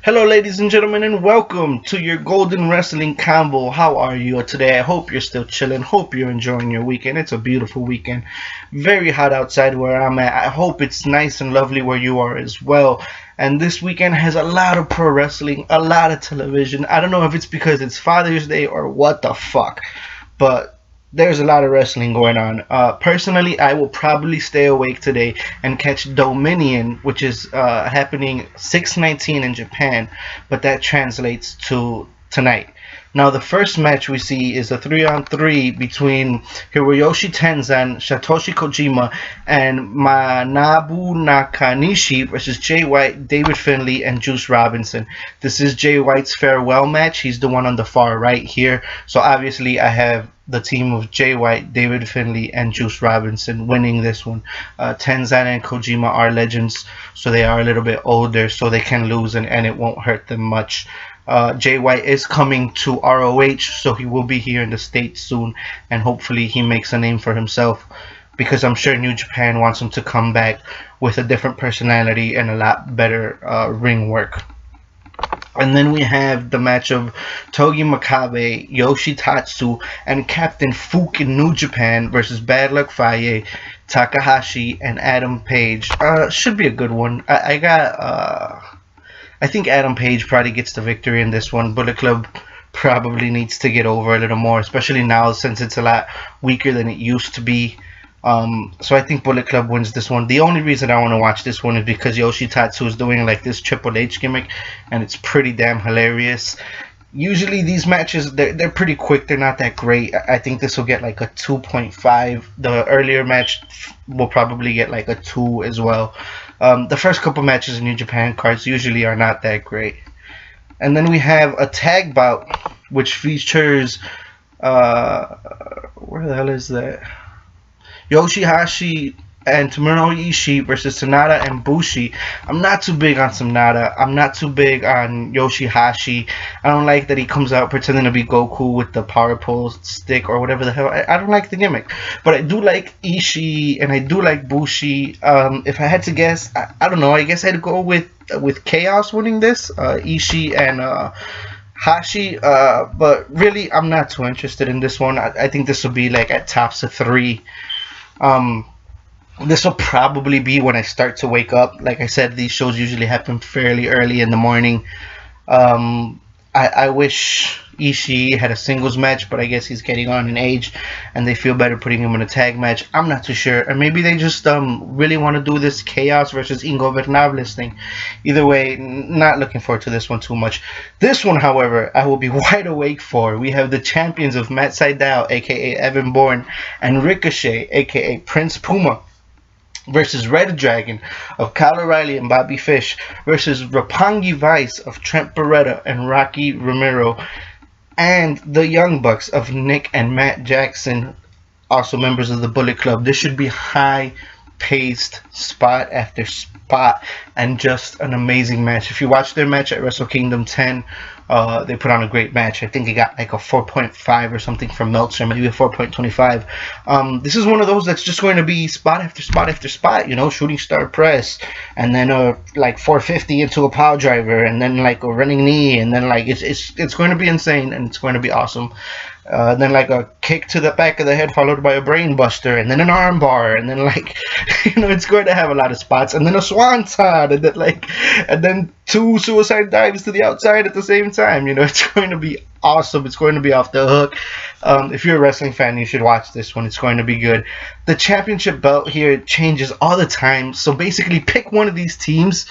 Hello, ladies and gentlemen, and welcome to your Golden Wrestling Convo. How are you today? I hope you're still chilling. Hope you're enjoying your weekend. It's a beautiful weekend. Very hot outside where I'm at. I hope it's nice and lovely where you are as well. And this weekend has a lot of pro wrestling, a lot of television. I don't know if it's because it's Father's Day or what the fuck, but there's a lot of wrestling going on. Personally, I will probably stay awake today and catch Dominion, which is happening 6/19 in Japan, but that translates to tonight. Now, the first match we see is a 3-on-3 between Hiroyoshi Tenzan, Satoshi Kojima, and Manabu Nakanishi versus Jay White, David Finlay, and Juice Robinson. This is Jay White's farewell match. He's the one on the far right here. So obviously I have the team of Jay White, David Finlay, and Juice Robinson winning this one. Tenzan and Kojima are legends, so they are a little bit older, so they can lose and it won't hurt them much. Jay White is coming to ROH, so he will be here in the States soon, and hopefully he makes a name for himself, because I'm sure New Japan wants him to come back with a different personality and a lot better ring work. And then we have the match of Togi Makabe, Yoshitatsu, and Captain Fook in New Japan versus Bad Luck Faye, Takahashi, and Adam Page. Should be a good one. I think Adam Page probably gets the victory in this one. Bullet Club probably needs to get over a little more, especially now since it's a lot weaker than it used to be. So I think Bullet Club wins this one. The only reason I want to watch this one is because Yoshitatsu is doing like this Triple H gimmick, and it's pretty damn hilarious. Usually these matches, they're pretty quick. They're not that great. I think this will get like a 2.5. The earlier match will probably get like a 2 as well. The first couple matches in New Japan cards usually are not that great. And then we have a tag bout, which features, where the hell is that? Yoshihashi and Tomohiro Ishii versus Sanada and Bushi. I'm not too big on Sanada. I'm not too big on Yoshihashi. I don't like that he comes out pretending to be Goku with the power pole stick or whatever the hell. I don't like the gimmick. But I do like Ishii and I do like Bushi. If I had to guess, I don't know. I guess I'd go with Chaos winning this. Ishii and Hashi. But really, I'm not too interested in this one. I think this will be like at tops of 3. This will probably be when I start to wake up. Like I said, these shows usually happen fairly early in the morning. I wish Ishii had a singles match, but I guess he's getting on in age and they feel better putting him in a tag match. I'm not too sure. Or maybe they just really want to do this Chaos versus Ingo Vernables thing. Either way, not looking forward to this one too much. This one, however, I will be wide awake for. We have the champions of Matt Sydal, aka Evan Bourne, and Ricochet, aka Prince Puma, versus Red Dragon of Kyle O'Reilly and Bobby Fish versus Roppongi Vice of Trent Beretta and Rocky Romero, and the Young Bucks of Nick and Matt Jackson, also members of the Bullet Club. This should be high-paced spot after spot and just an amazing match. If you watch their match at Wrestle Kingdom 10, they put on a great match. I think it got like a 4.5 or something from Meltzer, maybe a 4.25. This is one of those that's just going to be spot after spot after spot, you know, shooting star press, and then like 450 into a power driver, and then like a running knee, and then like it's going to be insane, and it's going to be awesome. Then like a kick to the back of the head followed by a brain buster, and then an arm bar, and then like it's going to have a lot of spots, and then a swanton, and then 2 suicide dives to the outside at the same time. It's going to be awesome. It's going to be off the hook. If you're a wrestling fan, you should watch this one. It's going to be good. The championship belt here changes all the time, so basically pick one of these teams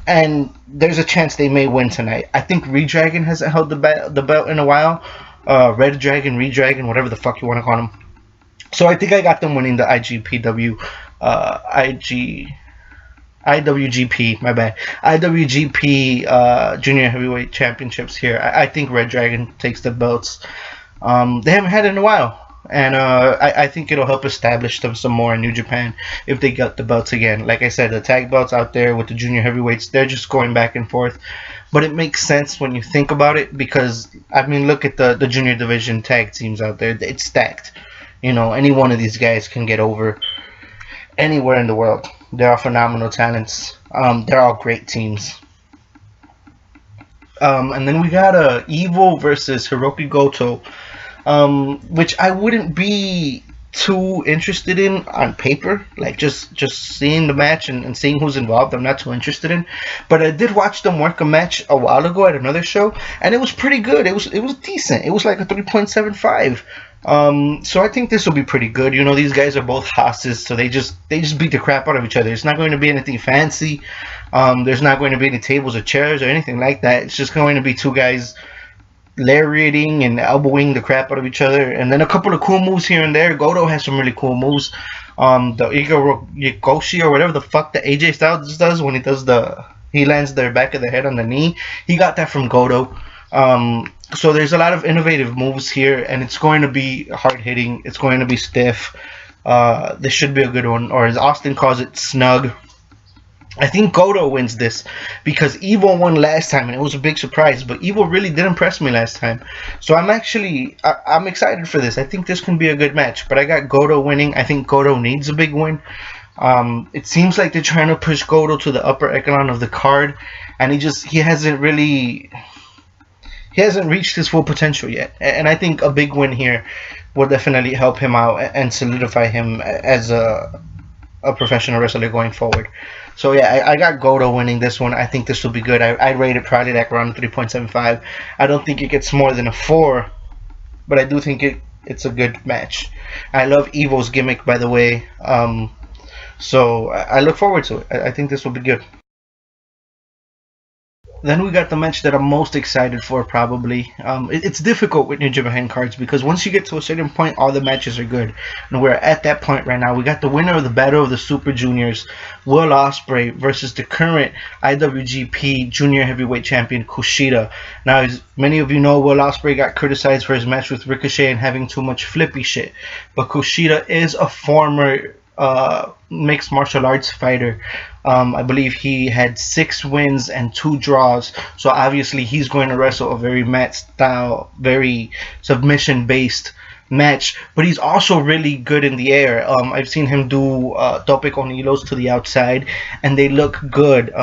and there's a chance they may win tonight. I think Redragon hasn't held the belt in a while. Red Dragon, Redragon, whatever the fuck you want to call them. So I think I got them winning the IWGP, my bad. IWGP Junior Heavyweight Championships here. I think Red Dragon takes the belts. They haven't had it in a while. And I think it'll help establish them some more in New Japan if they got the belts again. Like I said, the tag belts out there with the junior heavyweights, they're just going back and forth. But it makes sense when you think about it because, I mean, look at the junior division tag teams out there. It's stacked. Any one of these guys can get over anywhere in the world. They're all phenomenal talents. They're all great teams. And then we got Evil versus Hiroki Goto, which I wouldn't be too interested in on paper. Like just seeing the match and seeing who's involved, I'm not too interested in. But I did watch them work a match a while ago at another show, and it was pretty good. It was decent. It was like a 3.75. So I think this will be pretty good. You know, these guys are both hosses, so they just beat the crap out of each other. It's not going to be anything fancy. There's not going to be any tables or chairs or anything like that. It's just going to be two guys lariating and elbowing the crap out of each other, and then a couple of cool moves here and there. Goto has some really cool moves. The Igor Yokoshi or whatever the fuck the AJ Styles does when he lands the back of the head on the knee. He got that from Goto. So there's a lot of innovative moves here, and it's going to be hard hitting. It's going to be stiff. This should be a good one, or as Austin calls it, snug. I think Goto wins this because Evil won last time, and it was a big surprise. But Evil really did impress me last time, so I'm excited for this. I think this can be a good match. But I got Goto winning. I think Goto needs a big win. It seems like they're trying to push Goto to the upper echelon of the card, and he hasn't reached his full potential yet. And I think a big win here will definitely help him out and solidify him as a professional wrestler going forward. So yeah, I got Goto winning this one. I think this will be good. I rate it probably like around 3.75. I don't think it gets more than a 4, but I do think it's a good match. I love Evil's gimmick, by the way. So I look forward to it. I think this will be good. Then we got the match that I'm most excited for, probably. It's difficult with New Japan cards because once you get to a certain point, all the matches are good. And we're at that point right now. We got the winner of the Battle of the Super Juniors, Will Ospreay, versus the current IWGP Junior Heavyweight Champion, Kushida. Now, as many of you know, Will Ospreay got criticized for his match with Ricochet and having too much flippy shit. But Kushida is a former mixed martial arts fighter. I believe he had 6 wins and 2 draws, so obviously he's going to wrestle a very mat style, very submission based match, but he's also really good in the air. I've seen him do tope con hilos to the outside, and they look good.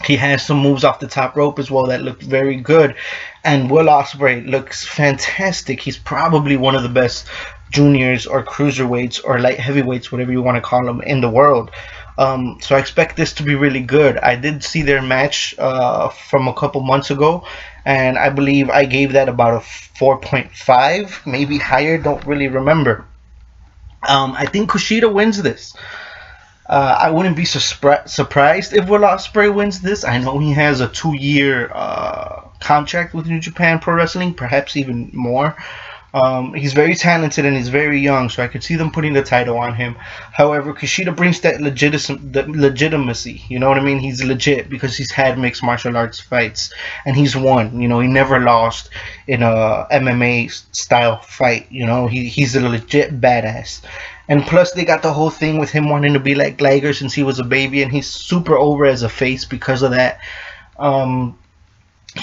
He has some moves off the top rope as well that look very good, and Will Ospreay looks fantastic. He's probably one of the best juniors or cruiserweights or light heavyweights, whatever you want to call them, in the world. So I expect this to be really good. I did see their match from a couple months ago, and I believe I gave that about a 4.5, maybe higher, don't really remember. I think Kushida wins this. I wouldn't be surprised if Will Ospreay wins this. I know he has a 2-year contract with New Japan Pro Wrestling, perhaps even more. He's very talented and he's very young, so I could see them putting the title on him. However, Kushida brings that legitimacy. You know what I mean? He's legit because he's had mixed martial arts fights and he's won. You know, he never lost in a MMA style fight. You know, he's a legit badass. And plus, they got the whole thing with him wanting to be like Liger since he was a baby, and he's super over as a face because of that.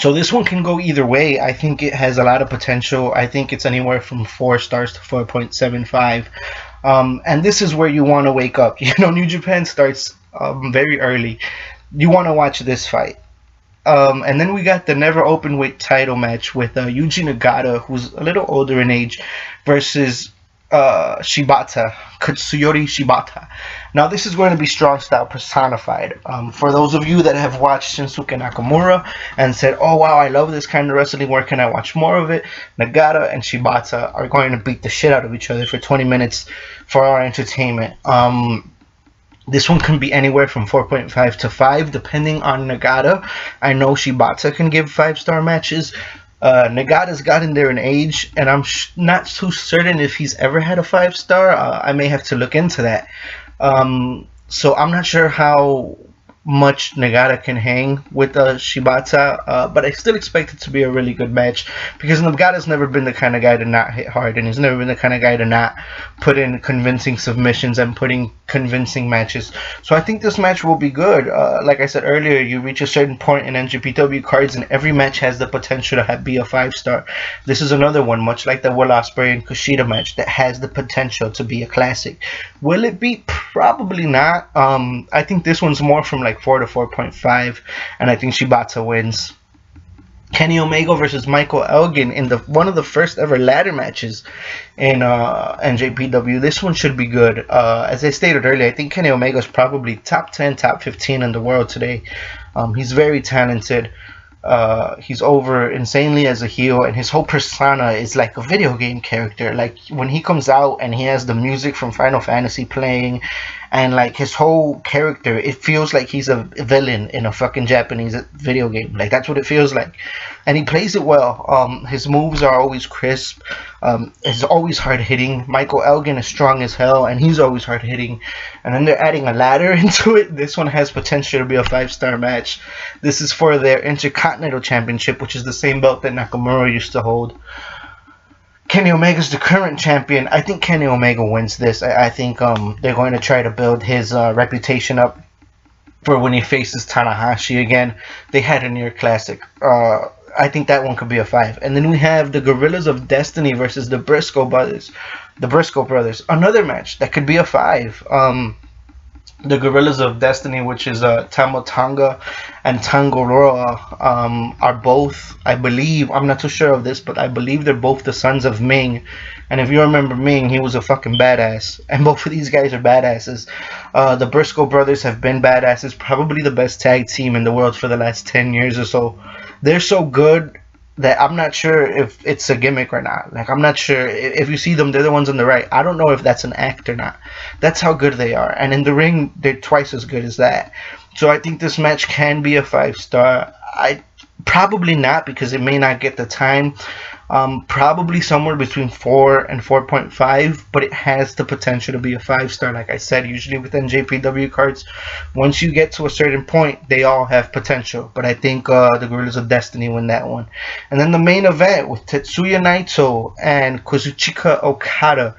So this one can go either way. I think it has a lot of potential. I think it's anywhere from 4 stars to 4.75. And this is where you want to wake up. You know, New Japan starts very early. You want to watch this fight. And then we got the never open weight title match with Yuji Nagata, who's a little older in age, versus Shibata, Katsuyori Shibata. Now this is going to be strong style personified. For those of you that have watched Shinsuke Nakamura and said, oh wow, I love this kind of wrestling, where can I watch more of it? Nagata and Shibata are going to beat the shit out of each other for 20 minutes for our entertainment. This one can be anywhere from 4.5 to 5 depending on Nagata. I know Shibata can give 5-star matches. Nagata's gotten there in age, and I'm not too certain if he's ever had a 5-star. I may have to look into that. So I'm not sure how much Nagata can hang with Shibata, but I still expect it to be a really good match because Nagata's never been the kind of guy to not hit hard, and he's never been the kind of guy to not put in convincing submissions and putting convincing matches. So I think this match will be good. Like I said earlier, you reach a certain point in NJPW cards and every match has the potential to be a 5-star. This is another one, much like the Will Ospreay and Kushida match, that has the potential to be a classic. Will it be? Probably not. I think this one's more from like 4 to 4.5, and I think Shibata wins. Kenny Omega versus Michael Elgin in the one of the first ever ladder matches in NJPW. This one should be good. As I stated earlier, I think Kenny Omega is probably top 10, top 15 in the world today. He's very talented. He's over insanely as a heel, and his whole persona is like a video game character. Like when he comes out and he has the music from Final Fantasy playing, and like his whole character, it feels like he's a villain in a fucking Japanese video game. Like that's what it feels like, and he plays it well. His moves are always crisp. It's always hard hitting. Michael Elgin is strong as hell, and he's always hard hitting. And then they're adding a ladder into it. This one has potential to be a 5-star match. This is for their Intercontinental Championship, which is the same belt that Nakamura used to hold. Kenny Omega's the current champion. I think Kenny Omega wins this. I think they're going to try to build his reputation up for when he faces Tanahashi again. They had a near classic. I think that one could be a 5. And then we have the Gorillas of Destiny versus the Briscoe Brothers. The Briscoe Brothers. Another match that could be a 5. The Gorillas of Destiny, which is Tamo Tonga and Tangoroa, are both, I believe, I'm not too sure of this, but I believe they're both the sons of Ming. And if you remember Ming, he was a fucking badass. And both of these guys are badasses. The Briscoe Brothers have been badasses, probably the best tag team in the world for the last 10 years or so. They're so good that I'm not sure if it's a gimmick or not. Like, I'm not sure. If you see them, they're the ones on the right. I don't know if that's an act or not. That's how good they are. And in the ring, they're twice as good as that. So I think this match can be a 5-star. Probably not, because it may not get the time. Probably somewhere between 4 and 4.5, but it has the potential to be a 5-star. Like I said, usually with NJPW cards, once you get to a certain point, they all have potential. But I think the Gorillas of Destiny win that one. And then the main event with Tetsuya Naito and Kazuchika Okada.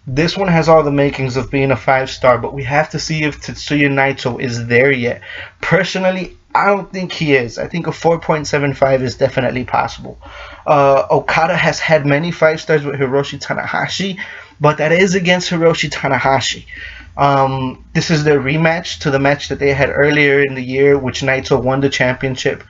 This one has all the makings of being a 5-star, but we have to see if Tetsuya Naito is there yet. Personally, I don't think he is. I think a 4.75 is definitely possible. Okada has had many 5-stars with Hiroshi Tanahashi, but that is against Hiroshi Tanahashi. This is their rematch to the match that they had earlier in the year, which Naito won the championship.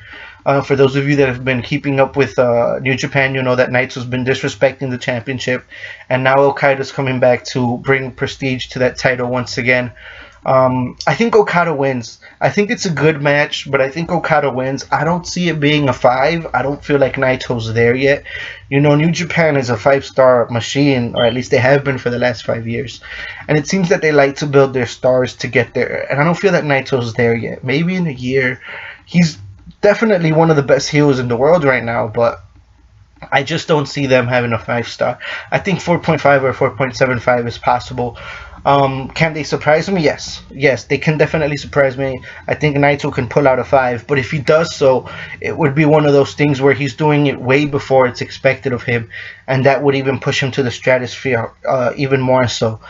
For those of you that have been keeping up with New Japan, you know that Naito's been disrespecting the championship, and now Okada's coming back to bring prestige to that title once again. I think Okada wins. I think it's a good match, but I think Okada wins. I don't see it being a 5. I don't feel like Naito's there yet. You know, New Japan is a 5-star machine, or at least they have been for the last 5 years. And it seems that they like to build their stars to get there. And I don't feel that Naito's there yet. Maybe in a year. He's definitely one of the best heels in the world right now, but I just don't see them having a 5-star. I think 4.5 or 4.75 is possible. Can they surprise me? Yes. Yes, they can definitely surprise me. I think Naito can pull out a 5, but if he does so, it would be one of those things where he's doing it way before it's expected of him, and that would even push him to the stratosphere even more so.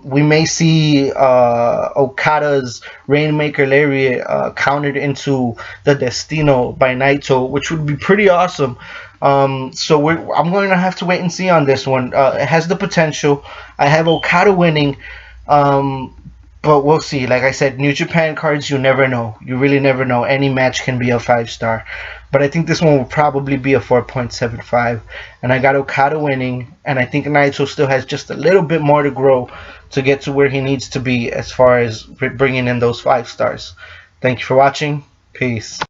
We may see Okada's Rainmaker Lariat countered into the Destino by Naito, which would be pretty awesome. So I'm going to have to wait and see on this one. It has the potential. I have Okada winning, but we'll see. Like I said, New Japan cards, you never know. You really never know. Any match can be a 5-star. But I think this one will probably be a 4.75. And I got Okada winning, and I think Naito still has just a little bit more to grow to get to where he needs to be as far as bringing in those 5 stars. Thank you for watching. Peace.